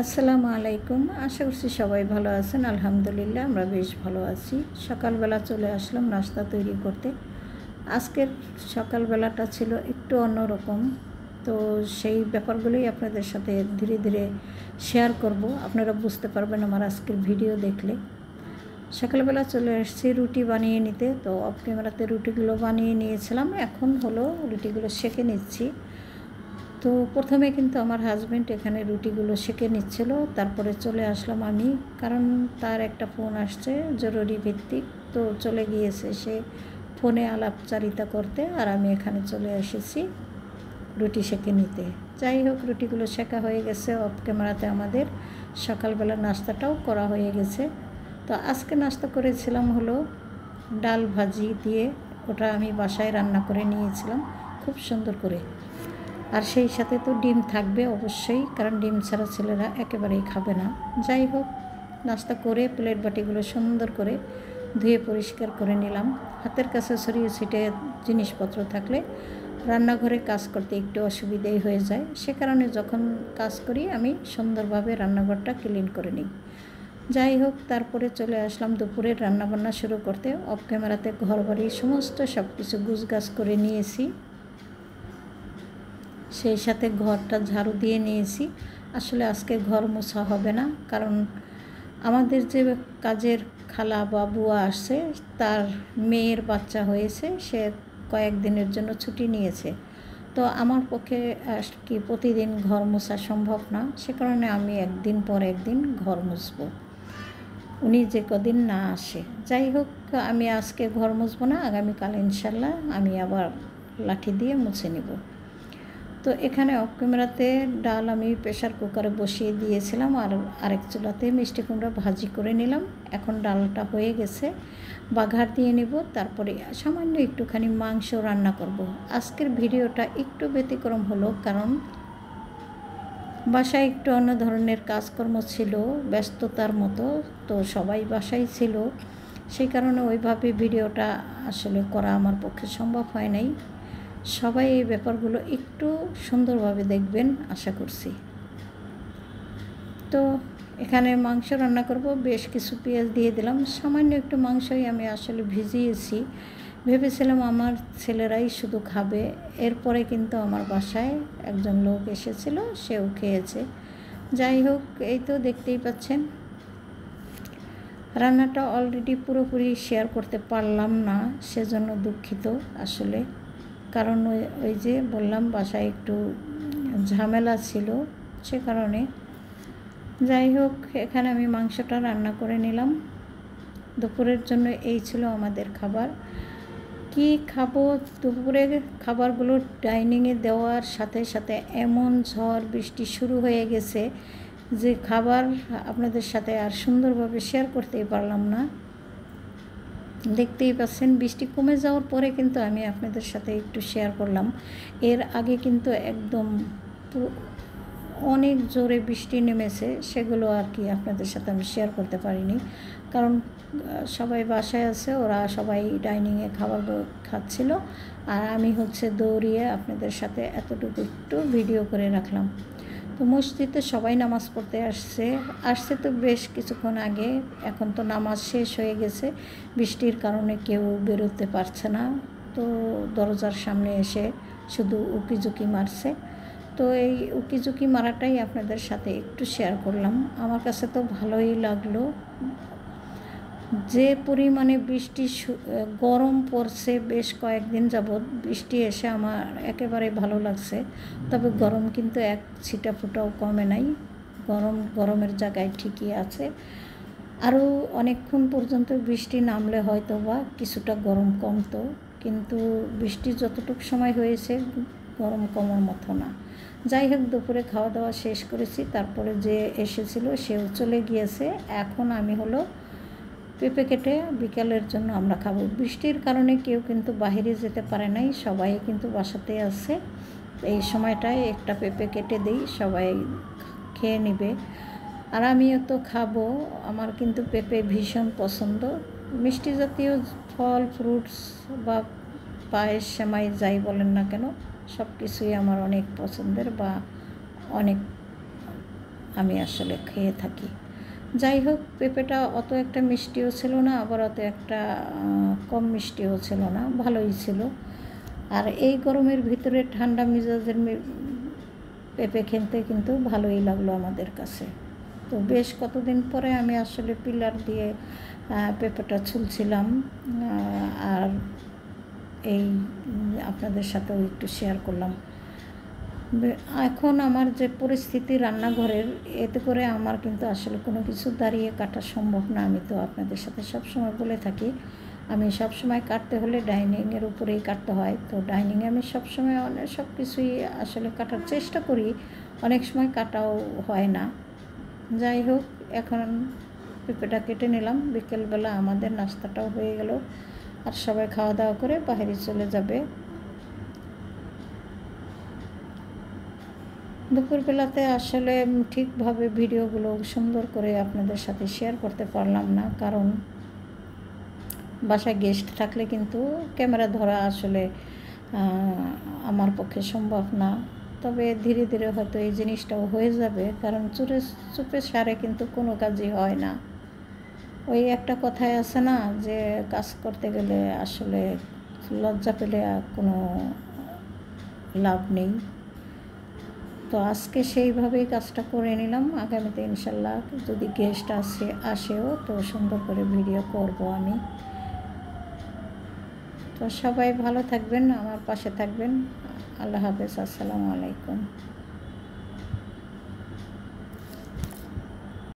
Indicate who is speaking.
Speaker 1: আসসালামু আলাইকুম। আশা করছি সবাই ভালো আছেন। আলহামদুলিল্লাহ আমরা বেশ ভালো আছি। সকালবেলা চলে আসলাম নাস্তা তৈরি করতে। আজকের সকালবেলাটা ছিল একটু অন্যরকম, তো সেই ব্যাপারগুলোই আপনাদের সাথে ধীরে ধীরে শেয়ার করব। আপনারা বুঝতে পারবেন আমার আজকের ভিডিও দেখলে। সকালবেলা চলে আসছি রুটি বানিয়ে নিতে, তো অফ ক্যামেরাতে রুটিগুলো বানিয়ে নিয়েছিলাম। এখন হলো রুটিগুলো সেঁকে নিচ্ছি। তো প্রথমে কিন্তু আমার হাজব্যান্ড এখানে রুটিগুলো সেঁকে নিচ্ছিল, তারপরে চলে আসলাম আমি, কারণ তার একটা ফোন আসছে জরুরি ভিত্তিক, তো চলে গিয়েছে সে ফোনে আলাপচারিতা করতে, আর আমি এখানে চলে এসেছি রুটি সেঁকে নিতে। যাই হোক, রুটিগুলো সেঁকা হয়ে গেছে। অফ ক্যামেরাতে আমাদের সকালবেলা নাস্তাটাও করা হয়ে গেছে। তো আজকে নাস্তা করেছিলাম হলো ডাল ভাজি দিয়ে, ওটা আমি বাসায় রান্না করে নিয়েছিলাম খুব সুন্দর করে। আর সেই সাথে তো ডিম থাকবে অবশ্যই, কারণ ডিম ছাড়া ছেলেরা একেবারেই খাবে না। যাই হোক, নাস্তা করে প্লেট বাটিগুলো সুন্দর করে ধুয়ে পরিষ্কার করে নিলাম। হাতের কাছে ছড়িয়ে ছিটে জিনিসপত্র থাকলে রান্নাঘরে কাজ করতে একটু অসুবিধাই হয়ে যায়, সে কারণে যখন কাজ করি আমি সুন্দরভাবে রান্নাঘরটা ক্লিন করে নিই। যাই হোক, তারপরে চলে আসলাম দুপুরের রান্নাবান্না শুরু করতে। অফ ক্যামেরাতে ঘরবাড়ি সমস্ত সব কিছু গুছগাছ করে নিয়েছি, সেই সাথে ঘরটা ঝাড়ু দিয়ে নিয়েছি। আসলে আজকে ঘর মোছা হবে না, কারণ আমাদের যে কাজের খালা বা বুয়া আসছে, তার মেয়ের বাচ্চা হয়েছে, সে কয়েকদিনের জন্য ছুটি নিয়েছে। তো আমার পক্ষে কি প্রতিদিন ঘর মোছা সম্ভব না, সে কারণে আমি একদিন পর একদিন ঘর মুছবো, উনি যে কদিন না আসে। যাই হোক, আমি আজকে ঘর মুছবো না, আগামীকাল ইনশাল্লাহ আমি আবার লাঠি দিয়ে মুছে নেব। তো এখানে অফ ক্যামেরাতে ডাল আমি প্রেশার কুকারে বসিয়ে দিয়েছিলাম, আর আরেক চুলাতে মিষ্টি কুমড়া ভাজি করে নিলাম। এখন ডালটা হয়ে গেছে, বাঘার দিয়ে নেব, তারপরে সামান্য একটুখানি মাংস রান্না করব। আজকের ভিডিওটা একটু ব্যতিক্রম হলো, কারণ বাসায় একটু অন্য ধরনের কাজকর্ম ছিল, ব্যস্ততার মতো, তো সবাই বাসায় ছিল, সেই কারণে ওইভাবে ভিডিওটা আসলে করা আমার পক্ষে সম্ভব হয় নাই। সবাই এই ব্যাপারগুলো একটু সুন্দরভাবে দেখবেন আশা করছি। তো এখানে মাংস রান্না করব, বেশ কিছু পেঁয়াজ দিয়ে দিলাম। সামান্য একটু মাংসই আমি আসলে ভিজিয়েছি, ভেবেছিলাম আমার ছেলেরাই শুধু খাবে। এরপরে কিন্তু আমার বাসায় একজন লোক এসেছিল, সেও খেয়েছে। যাই হোক, এই তো দেখতেই পাচ্ছেন রান্নাটা অলরেডি পুরোপুরি শেয়ার করতে পারলাম না, সেজন্য দুঃখিত আসলে। কারণ ওই যে বললাম বাসায় একটু ঝামেলা ছিল, সে কারণে। যাই হোক, এখানে আমি মাংসটা রান্না করে নিলাম। দুপুরের জন্য এই ছিল আমাদের খাবার। কি খাবো, দুপুরের খাবারগুলো ডাইনিংয়ে দেওয়ার সাথে সাথে এমন ঝড় বৃষ্টি শুরু হয়ে গেছে যে খাবার আপনাদের সাথে আর সুন্দরভাবে শেয়ার করতেই পারলাম না। দেখতেই পাচ্ছেন বৃষ্টি কমে যাওয়ার পরে কিন্তু আমি আপনাদের সাথে একটু শেয়ার করলাম। এর আগে কিন্তু একদম অনেক জোরে বৃষ্টি নেমেছে, সেগুলো আর কি আপনাদের সাথে আমি শেয়ার করতে পারিনি, কারণ সবাই বাসায় আছে, ওরা সবাই ডাইনিংয়ে খাবার খাচ্ছিল, আর আমি দৌড়িয়ে আপনাদের সাথে এতটুকু একটু ভিডিও করে রাখলাম। তো মসজিদে সবাই নামাজ পড়তে আসছে তো বেশ কিছুক্ষণ আগে, এখন তো নামাজ শেষ হয়ে গেছে, বৃষ্টির কারণে কেউ বেরোতে পারছে না, তো দরজার সামনে এসে শুধু উকিঝুঁকি মারছে। তো এই উকিঝুঁকি মারাটাই আপনাদের সাথে একটু শেয়ার করলাম। আমার কাছে তো ভালোই লাগলো, যে পরিমাণে বৃষ্টি গরম পড়ছে বেশ কয়েকদিন যাবৎ, বৃষ্টি এসে আমার একেবারে ভালো লাগছে। তবে গরম কিন্তু এক ছিটা ফুটাও কমে নাই, গরমের জায়গায় ঠিকই আছে। আরও অনেকক্ষণ পর্যন্ত বৃষ্টি নামলে হয়তো বা কিছুটা গরম কমতো, কিন্তু বৃষ্টি যতটুকু সময় হয়েছে গরম কমার মতো না। যাই হোক, দুপুরে খাওয়া দাওয়া শেষ করেছি, তারপরে যে এসেছিল সেও চলে গিয়েছে। এখন আমি পেঁপে কেটে বিকালের জন্য আমরা খাবো। বৃষ্টির কারণে কেউ কিন্তু বাইরে যেতে পারে নাই, সবাই কিন্তু বাসাতে আছে। এই সময়টায় একটা পেঁপে কেটে দিই, সবাই খেয়ে নেবে, আর আমিও তো খাবো। আমার কিন্তু পেঁপে ভীষণ পছন্দ। মিষ্টি জাতীয় ফল, ফ্রুটস বা পায়েস, সেমাই যাই বলেন না কেন, সব কিছুই আমার অনেক পছন্দের বা অনেক আমি আসলে খেয়ে থাকি। যাই হোক, পেঁপেটা অত একটা মিষ্টিও ছিল না, আবার অত একটা কম মিষ্টিও ছিল না, ভালোই ছিল। আর এই গরমের ভিতরে ঠান্ডা মেজাজের পেঁপে খেতে কিন্তু ভালোই লাগলো আমাদের কাছে। তো বেশ কতদিন পরে আমি আসলে পিলার দিয়ে পেঁপেটা ছুলছিলাম, আর এই আপনাদের সাথেও একটু শেয়ার করলাম। এখন আমার যে পরিস্থিতি রান্নাঘরের, এতে করে আমার কিন্তু আসলে কোনো কিছু দাঁড়িয়ে কাটা সম্ভব না। আমি তো আপনাদের সাথে সবসময় বলে থাকি, আমি সবসময় কাটতে হলে ডাইনিংয়ের উপরেই কাটতে হয়। তো ডাইনিংয়ে আমি সবসময় সব কিছুই আসলে কাটার চেষ্টা করি, অনেক সময় কাটাও হয় না। যাই হোক, এখন পেঁপেটা কেটে নিলাম। বিকেলবেলা আমাদের নাস্তাটাও হয়ে গেল, আর সবাই খাওয়া দাওয়া করে বাইরে চলে যাবে। দুপুরবেলাতে আসলে ঠিকভাবে ভিডিওগুলো সুন্দর করে আপনাদের সাথে শেয়ার করতে পারলাম না, কারণ বাসায় গেস্ট থাকলে কিন্তু ক্যামেরা ধরা আসলে আমার পক্ষে সম্ভব না। তবে ধীরে ধীরে হয়তো এই জিনিসটাও হয়ে যাবে, কারণ চুপে সারে কিন্তু কোনো কাজই হয় না। ওই একটা কথাই আছে না, যে কাজ করতে গেলে আসলে লজ্জা পেলে কোনো লাভ নেই। তো আজকে সেইভাবেই কাজটা করে নিলাম। আগামীতে ইনশাল্লাহ যদি গেস্ট আসেও তো সুন্দর করে ভিডিও করব আমি। তো সবাই ভালো থাকবেন, আমার পাশে থাকবেন। আল্লাহ হাফেজ, আসসালামু আলাইকুম।